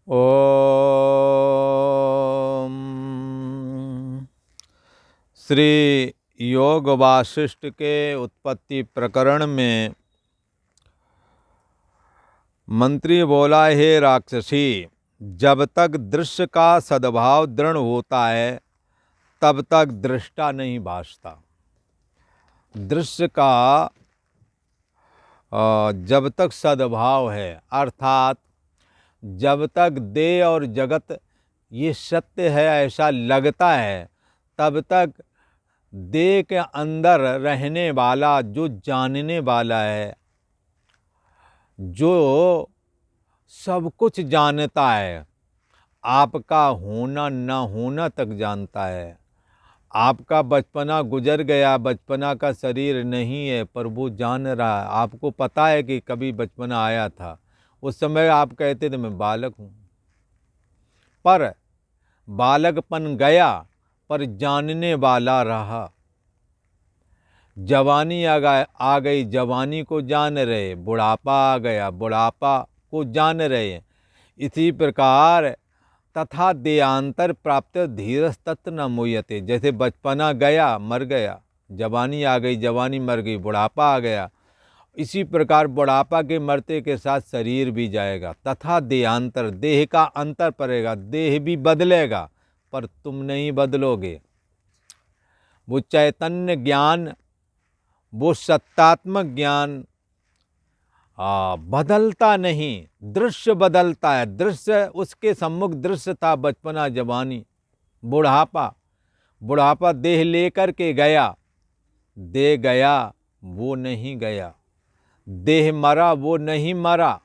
ओम श्री योग वासिष्ठ के उत्पत्ति प्रकरण में मंत्री बोला, हे राक्षसी, जब तक दृश्य का सद्भाव दृढ़ होता है तब तक दृष्टा नहीं भासता। दृश्य का जब तक सद्भाव है, अर्थात जब तक देह और जगत ये सत्य है ऐसा लगता है, तब तक देह के अंदर रहने वाला जो जानने वाला है, जो सब कुछ जानता है, आपका होना न होना तक जानता है। आपका बचपना गुजर गया, बचपना का शरीर नहीं है, पर वो जान रहा है। आपको पता है कि कभी बचपना आया था, उस समय आप कहते थे मैं बालक हूँ, पर बालकपन गया पर जानने वाला रहा। जवानी आ गई, जवानी को जान रहे, बुढ़ापा आ गया, बुढ़ापा को जान रहे। इसी प्रकार तथा देहांतर प्राप्त धीरज तत्व न मुह्यते। जैसे बचपना गया मर गया, जवानी आ गई, जवानी मर गई, बुढ़ापा आ गया, इसी प्रकार बुढ़ापा के मरते के साथ शरीर भी जाएगा। तथा देहांतर, देह का अंतर पड़ेगा, देह भी बदलेगा पर तुम नहीं बदलोगे। वो चैतन्य ज्ञान, वो सत्तात्मक ज्ञान बदलता नहीं, दृश्य बदलता है। दृश्य उसके सम्मुख दृश्य था बचपना, जवानी, बुढ़ापा। बुढ़ापा देह लेकर के गया, दे गया वो नहीं गया, देह मरा वो नहीं मरा।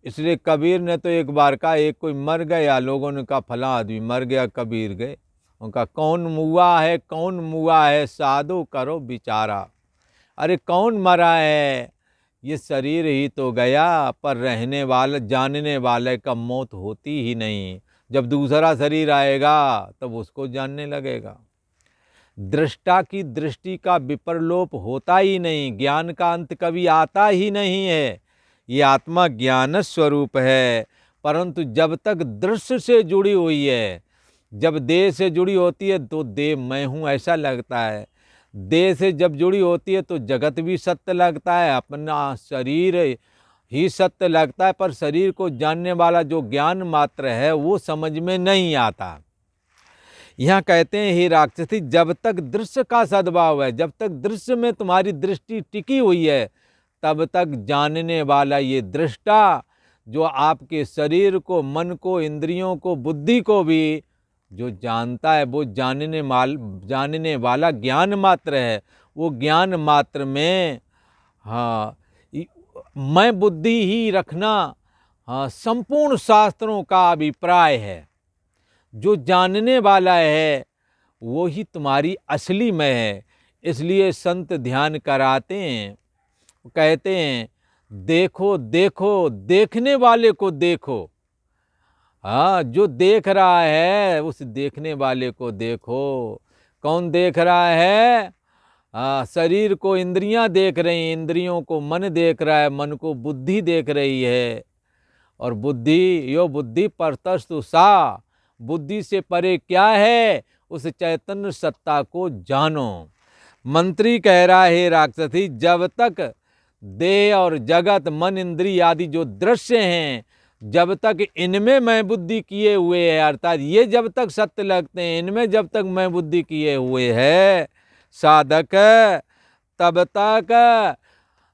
इसलिए कबीर ने तो एक बार कहा, एक कोई मर गया, लोगों ने कहा फला आदमी मर गया, कबीर गए, उनका कौन मुआ है, कौन मुआ है, साधु करो बिचारा। अरे कौन मरा है, ये शरीर ही तो गया, पर रहने वाला जानने वाले का मौत होती ही नहीं। जब दूसरा शरीर आएगा तब उसको जानने लगेगा। दृष्टा की दृष्टि का विपरलोप होता ही नहीं, ज्ञान का अंत कभी आता ही नहीं है। ये आत्मा ज्ञान स्वरूप है, परंतु जब तक दृश्य से जुड़ी हुई है, जब देह से जुड़ी होती है तो देह मैं हूँ ऐसा लगता है, देह से जब जुड़ी होती है तो जगत भी सत्य लगता है, अपना शरीर ही सत्य लगता है, पर शरीर को जानने वाला जो ज्ञान मात्र है वो समझ में नहीं आता। यहाँ कहते हैं, हे राक्षसी, जब तक दृश्य का सद्भाव है, जब तक दृश्य में तुम्हारी दृष्टि टिकी हुई है, तब तक जानने वाला ये दृष्टा जो आपके शरीर को, मन को, इंद्रियों को, बुद्धि को भी जो जानता है, वो जानने वाला ज्ञान मात्र है। वो ज्ञान मात्र में मैं बुद्धि ही रखना संपूर्ण शास्त्रों का अभिप्राय है। जो जानने वाला है वो ही तुम्हारी असली मैं है। इसलिए संत ध्यान कराते हैं, कहते हैं, देखो देखो देखने वाले को देखो। जो देख रहा है उस देखने वाले को देखो। कौन देख रहा है? शरीर को इंद्रियां देख रही हैं, इंद्रियों को मन देख रहा है, मन को बुद्धि देख रही है। और बुद्धि, यो बुद्धि परतस्तु सा, बुद्धि से परे क्या है? उस चैतन्य सत्ता को जानो। मंत्री कह रहा है, राक्षसी, जब तक देह और जगत, मन, इंद्रिय आदि जो दृश्य हैं, जब तक इनमें मैं बुद्धि किए हुए है, अर्थात ये जब तक सत्य लगते हैं, इनमें जब तक मैं बुद्धि किए हुए है साधक, तब तक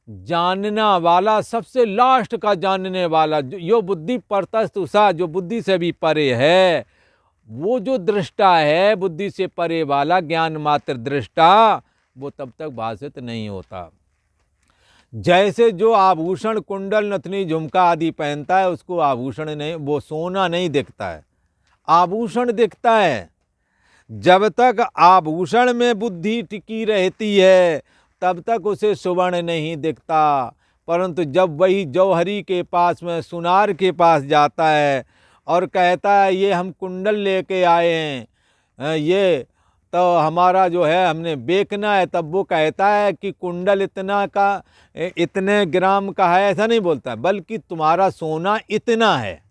जानना वाला, सबसे लास्ट का जानने वाला, यो बुद्धि परतस्तु सा, जो बुद्धि से भी परे है, वो जो दृष्टा है, बुद्धि से परे वाला ज्ञान मात्र दृष्टा, वो तब तक भाषित नहीं होता। जैसे जो आभूषण, कुंडल, नथनी, झुमका आदि पहनता है, उसको आभूषण नहीं, वो सोना नहीं दिखता है, आभूषण दिखता है। जब तक आभूषण में बुद्धि टिकी रहती है तब तक उसे सुवर्ण नहीं दिखता, परंतु जब वही जौहरी के पास में, सुनार के पास जाता है और कहता है ये हम कुंडल लेके आए हैं, ये तो हमारा जो है हमने बेचना है, तब वो कहता है कि कुंडल इतना का, इतने ग्राम का है, ऐसा नहीं बोलता, बल्कि तुम्हारा सोना इतना है।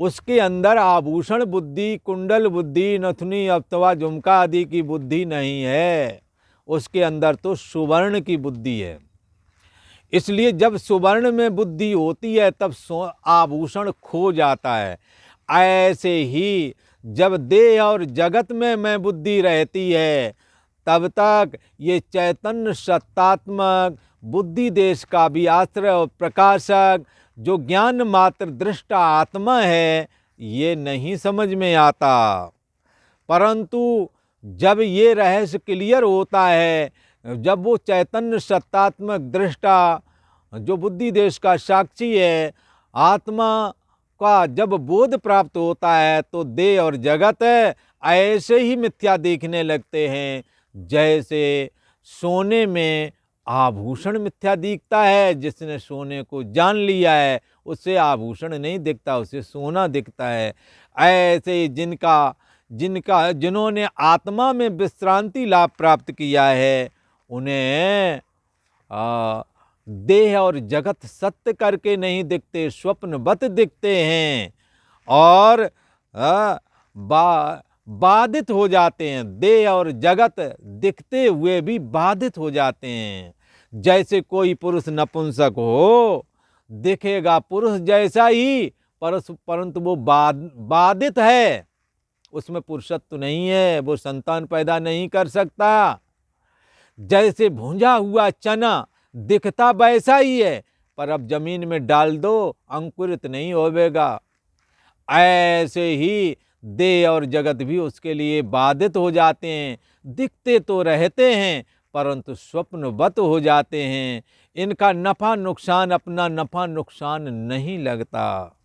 उसके अंदर आभूषण बुद्धि, कुंडल बुद्धि, नथुनी, अथवा झुमका आदि की बुद्धि नहीं है, उसके अंदर तो सुवर्ण की बुद्धि है। इसलिए जब सुवर्ण में बुद्धि होती है तब आभूषण खो जाता है। ऐसे ही जब देह और जगत में मैं बुद्धि रहती है तब तक ये चैतन्य सत्तात्मक बुद्धि देश का भी आश्रय और प्रकाशक जो ज्ञान मात्र दृष्टा आत्मा है ये नहीं समझ में आता। परंतु जब ये रहस्य क्लियर होता है, जब वो चैतन्य सत्तात्मक दृष्टा जो बुद्धि देश का साक्षी है आत्मा का जब बोध प्राप्त होता है तो देह और जगत ऐसे ही मिथ्या देखने लगते हैं जैसे सोने में आभूषण मिथ्या दिखता है। जिसने सोने को जान लिया है उससे आभूषण नहीं दिखता, उसे सोना दिखता है। ऐसे जिन्होंने आत्मा में विश्रांति लाभ प्राप्त किया है उन्हें देह और जगत सत्य करके नहीं दिखते, स्वप्नवत दिखते हैं और बाधित हो जाते हैं। देह और जगत दिखते हुए भी बाधित हो जाते हैं। जैसे कोई पुरुष नपुंसक हो, दिखेगा पुरुष जैसा ही परंतु वो बाधित है, उसमें पुरुषत्व नहीं है, वो संतान पैदा नहीं कर सकता। जैसे भुंजा हुआ चना दिखता वैसा ही है पर अब जमीन में डाल दो अंकुरित नहीं होवेगा। ऐसे ही देह और जगत भी उसके लिए बाधित हो जाते हैं, दिखते तो रहते हैं परंतु स्वप्नवत हो जाते हैं। इनका नफा नुकसान अपना नफा नुकसान नहीं लगता।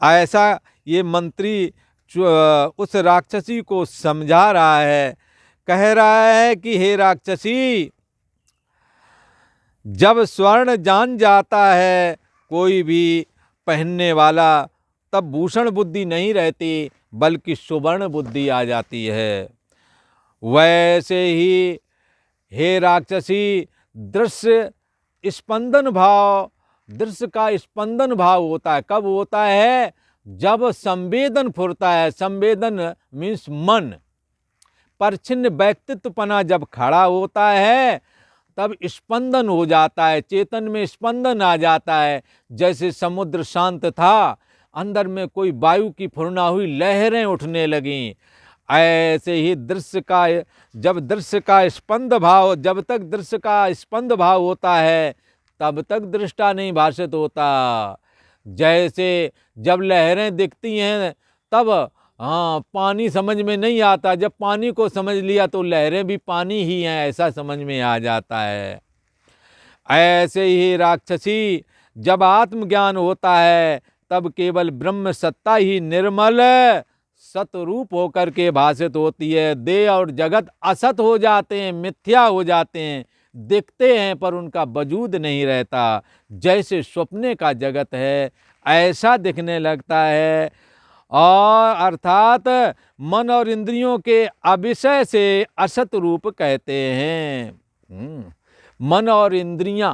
ऐसा ये मंत्री उस राक्षसी को समझा रहा है, कह रहा है कि हे राक्षसी, जब स्वर्ण जान जाता है कोई भी पहनने वाला तब भूषण बुद्धि नहीं रहती बल्कि सुवर्ण बुद्धि आ जाती है। वैसे ही हे राक्षसी, दृश्य का स्पंदन भाव होता है। कब होता है? जब संवेदन फुरता है। संवेदन मीन्स मन। परछिन्न व्यक्तित्वपना जब खड़ा होता है तब स्पंदन हो जाता है, चेतन में स्पंदन आ जाता है। जैसे समुद्र शांत था, अंदर में कोई वायु की फुरना हुई, लहरें उठने लगीं। ऐसे ही जब दृश्य का स्पंद भाव, जब तक दृश्य का स्पंद भाव होता है तब तक दृष्टा नहीं भाषित होता। जैसे जब लहरें दिखती हैं तब पानी समझ में नहीं आता, जब पानी को समझ लिया तो लहरें भी पानी ही हैं ऐसा समझ में आ जाता है। ऐसे ही राक्षसी, जब आत्मज्ञान होता है तब केवल ब्रह्म सत्ता ही निर्मल सतरूप होकर के भाषित होती है। देह और जगत असत हो जाते हैं, मिथ्या हो जाते हैं, दिखते हैं पर उनका वजूद नहीं रहता। जैसे स्वप्ने का जगत है ऐसा दिखने लगता है। और अर्थात मन और इंद्रियों के अविषय से असत रूप कहते हैं। मन और इंद्रियां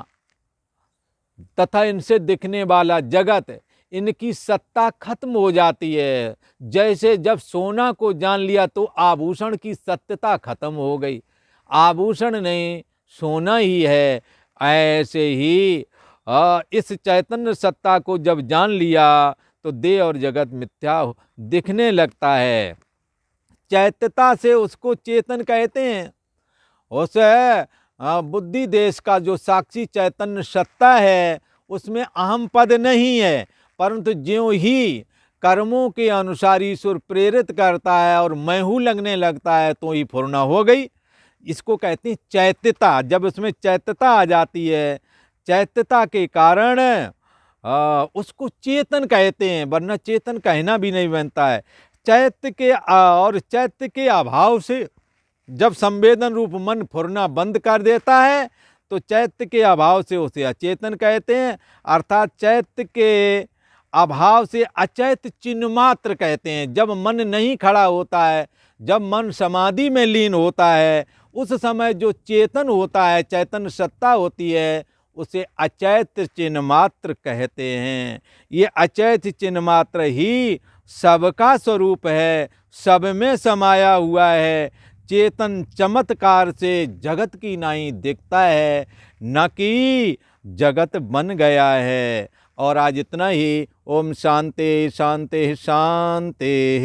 तथा इनसे दिखने वाला जगत, इनकी सत्ता खत्म हो जाती है। जैसे जब सोना को जान लिया तो आभूषण की सत्यता खत्म हो गई, आभूषण नहीं सोना ही है। ऐसे ही इस चैतन्य सत्ता को जब जान लिया तो देह और जगत मिथ्या दिखने लगता है। चैत्यता से उसको चेतन कहते हैं। उस बुद्धि देश का जो साक्षी चैतन्य सत्ता है उसमें अहम पद नहीं है, परंतु ज्यों ही कर्मों के अनुसार ईश्वर प्रेरित करता है और मैं हूँ लगने लगता है तो ही फुरना हो गई। इसको कहते हैं चैत्यता। जब उसमें चैत्यता आ जाती है, चैत्यता के कारण उसको चेतन कहते हैं, वरना चेतन कहना भी नहीं बनता है। चैत्य के अभाव से जब संवेदन रूप मन फुरना बंद कर देता है तो चैत्य के अभाव से उसे अचेतन कहते हैं। अर्थात चैत्य के अभाव से अचैत चिन्ह मात्र कहते हैं। जब मन नहीं खड़ा होता है, जब मन समाधि में लीन होता है, उस समय जो चेतन होता है, चैतन्य सत्ता होती है, उसे अचैत चिन्ह मात्र कहते हैं। ये अचैत चिन्ह मात्र ही सबका स्वरूप है, सब में समाया हुआ है। चेतन चमत्कार से जगत की नाई दिखता है, न कि जगत बन गया है। और आज इतना ही। ओम शांति शांति शांति।